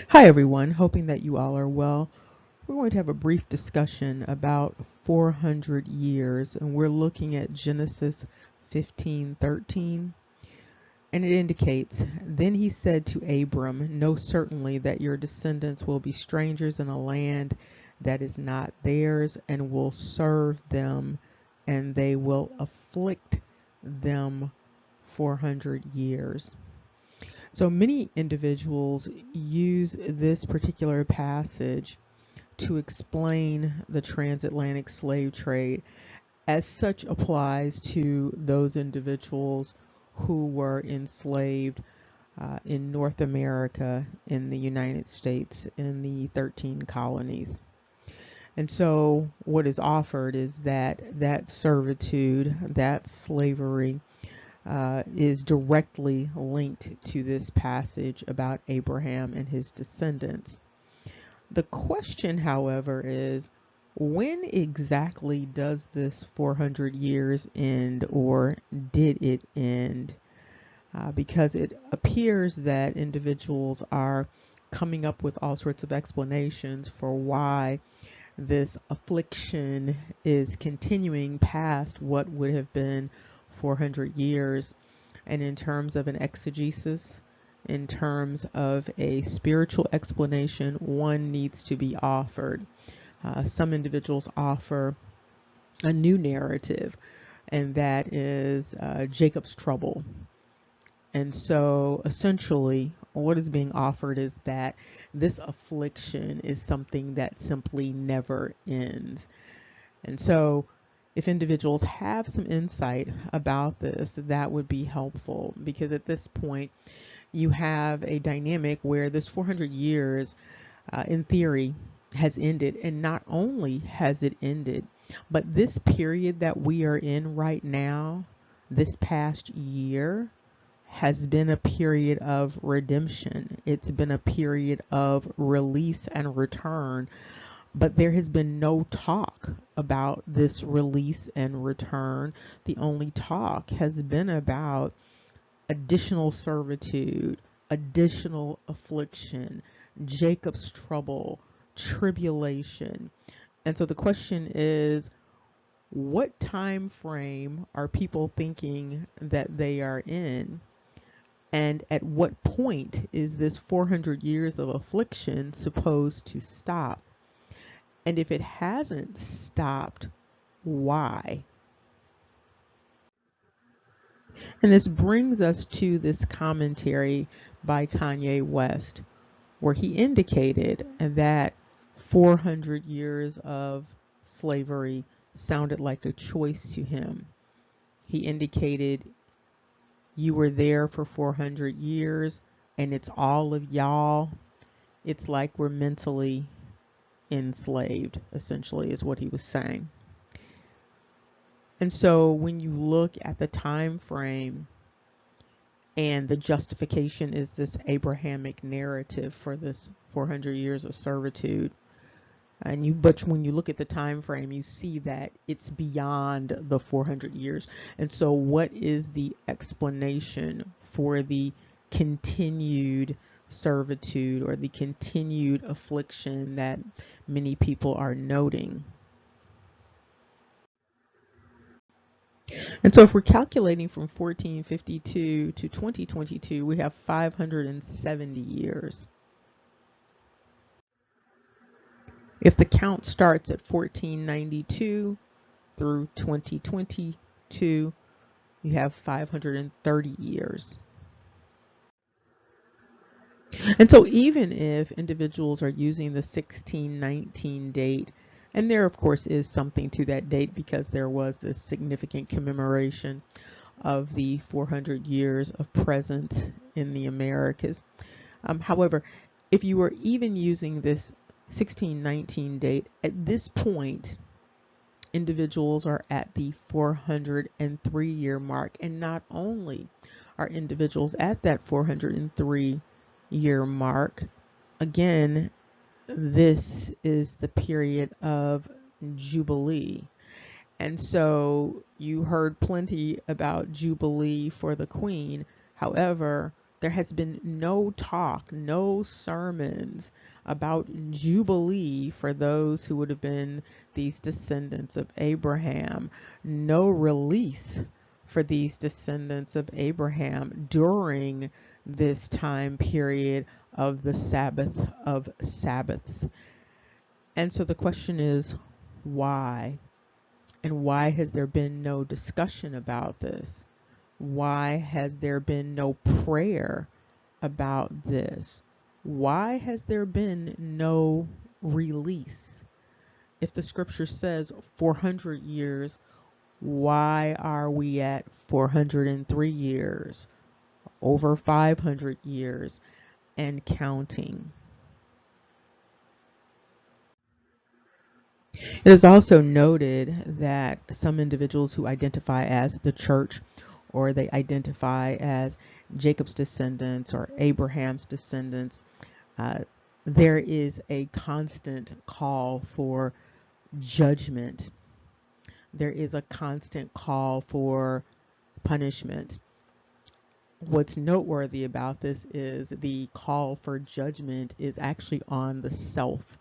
Hi everyone, hoping that you all are well. We're going to have a brief discussion about 400 years, and we're looking at Genesis 15:13, and it indicates, "Then he said to Abram, know certainly that your descendants will be strangers in a land that is not theirs, and will serve them, and they will afflict them 400 years." So many individuals use this particular passage to explain the transatlantic slave trade. As such applies to those individuals who were enslaved in North America, in the United States, in the 13 colonies. And so what is offered is that servitude, that slavery, is directly linked to this passage about Abraham and his descendants. The question, however, is when exactly does this 400 years end, or did it end? Because it appears that individuals are coming up with all sorts of explanations for why this affliction is continuing past what would have been 400 years. And in terms of an exegesis, in terms of a spiritual explanation, one needs to be offered. Some individuals offer a new narrative, and that is Jacob's trouble. And so essentially, what is being offered is that this affliction is something that simply never ends. And so if individuals have some insight about this, that would be helpful, because at this point you have a dynamic where this 400 years, in theory, has ended. And not only has it ended, but this period that we are in right now, this past year, has been a period of redemption. It's been a period of release and return, but there has been no talk about this release and return. The only talk has been about additional servitude, additional affliction, Jacob's trouble, tribulation. And so the question is, what time frame are people thinking that they are in? And at what point is this 400 years of affliction supposed to stop? And if it hasn't stopped, why? And this brings us to this commentary by Kanye West, where he indicated that 400 years of slavery sounded like a choice to him. He indicated, you were there for 400 years and it's all of y'all. It's like we're mentally enslaved, essentially, is what he was saying. And so when you look at the time frame, and the justification is this Abrahamic narrative for this 400 years of servitude, but when you look at the time frame, you see that it's beyond the 400 years. And so what is the explanation for the continued servitude, or the continued affliction that many people are noting? And so if we're calculating from 1452 to 2022, we have 570 years. If the count starts at 1492 through 2022, you have 530 years. And so even if individuals are using the 1619 date, and there of course is something to that date because there was this significant commemoration of the 400 years of presence in the Americas. However, if you were even using this 1619 date, at this point, individuals are at the 403 year mark. And not only are individuals at that 403 year mark, again, this is the period of Jubilee. And so you heard plenty about Jubilee for the Queen. However, There has been no talk, no sermons about Jubilee for those who would have been these descendants of Abraham, no release for these descendants of Abraham during this time period of the Sabbath of Sabbaths. And so the question is, why? And why has there been no discussion about this? Why has there been no prayer about this? Why has there been no release? If the scripture says 400 years, why are we at 403 years, over 500 years, and counting? It is also noted that some individuals who identify as the church, or they identify as Jacob's descendants or Abraham's descendants, uh, there is a constant call for judgment. There is a constant call for punishment. What's noteworthy about this is the call for judgment is actually on the self,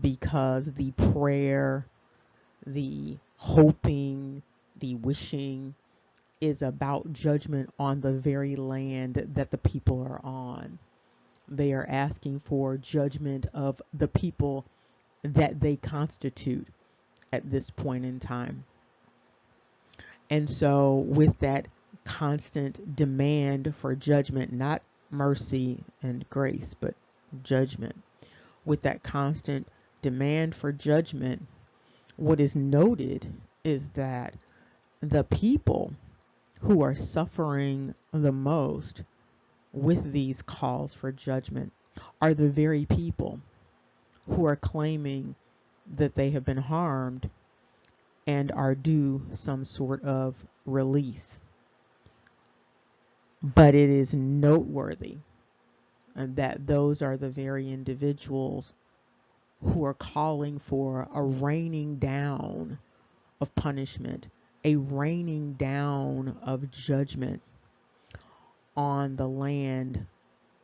because the prayer, the hoping, the wishing is about judgment on the very land that the people are on. They are asking for judgment of the people that they constitute at this point in time. And so, with that constant demand for judgment, not mercy and grace, but judgment, with that constant demand for judgment, what is noted is that the people who are suffering the most with these calls for judgment are the very people who are claiming that they have been harmed and are due some sort of release. But it is noteworthy that those are the very individuals who are calling for a raining down of punishment, a raining down of judgment on the land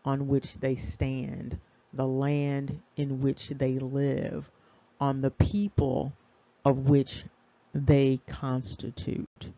on which they stand, the land in which they live, on the people of which they constitute.